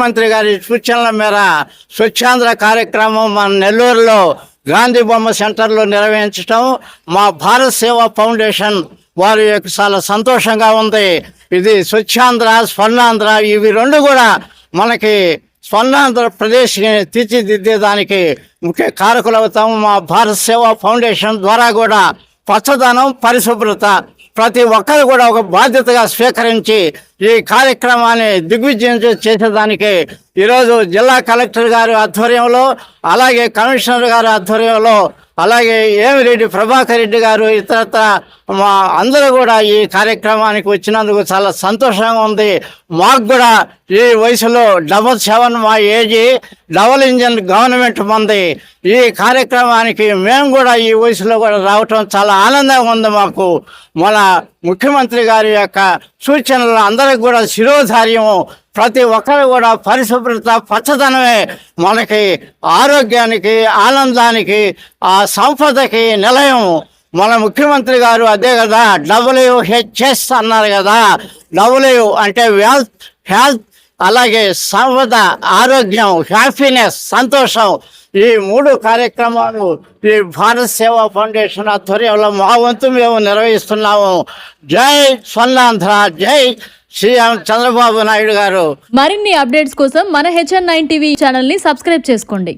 ముఖ్యమంత్రి గారి సూచనల మేర స్వచ్ఛాంధ్ర కార్యక్రమం మన నెల్లూరులో గాంధీ బొమ్మ సెంటర్లో నిర్వహించడం మా భారత్ సేవా ఫౌండేషన్ వారి చాలా సంతోషంగా ఉంది. ఇది స్వచ్ఛాంధ్ర, స్వర్ణాంధ్ర ఇవి రెండు కూడా మనకి స్వర్ణాంధ్రప్రదేశ్ని తీర్చిదిద్దేదానికి ముఖ్య కారకులు అవుతాము. మా భారత్ సేవా ఫౌండేషన్ ద్వారా కూడా పచ్చదనం, పరిశుభ్రత ప్రతి ఒక్కరు కూడా ఒక బాధ్యతగా స్వీకరించి ఈ కార్యక్రమాన్ని దిగ్విజయం చేసేదానికి ఈరోజు జిల్లా కలెక్టర్ గారి ఆధ్వర్యంలో, అలాగే కమిషనర్ గారి ఆధ్వర్యంలో, అలాగే ఏమిరెడ్డి ప్రభాకర్ రెడ్డి గారు ఇతరత్ర మా అందరూ కూడా ఈ కార్యక్రమానికి వచ్చినందుకు చాలా సంతోషంగా ఉంది. మాకు కూడా ఈ వయసులో 77 మా ఏజీ, డబుల్ ఇంజన్ గవర్నమెంట్ మంది. ఈ కార్యక్రమానికి మేము కూడా ఈ వయసులో కూడా రావటం చాలా ఆనందంగా ఉంది మాకు. మన ముఖ్యమంత్రి గారి యొక్క సూచనలు అందరికి కూడా శిరోధార్యము. ప్రతి ఒక్కరు కూడా పరిశుభ్రత, పచ్చదనమే మనకి ఆరోగ్యానికి, ఆనందానికి, ఆ సంపదకి నిలయం. మన ముఖ్యమంత్రి గారు అదే కదా WHS అన్నారు కదా. W అంటే హెల్త్, అలాగే సంపద, ఆరోగ్యం, హ్యాపీనెస్, సంతోషం. ఈ 3 కార్యక్రమాలు ఈ భారత్ సేవా ఫౌండేషన్ ఆధ్వర్యంలో మా వంతు మేము నిర్వహిస్తున్నాము. జై స్వర్ణాంధ్ర, జై సీఎం చంద్రబాబు నాయుడు గారు. మరిన్ని అప్డేట్స్ కోసం మన HN9 టీవీ ఛానల్ని సబ్స్క్రైబ్ చేసుకోండి.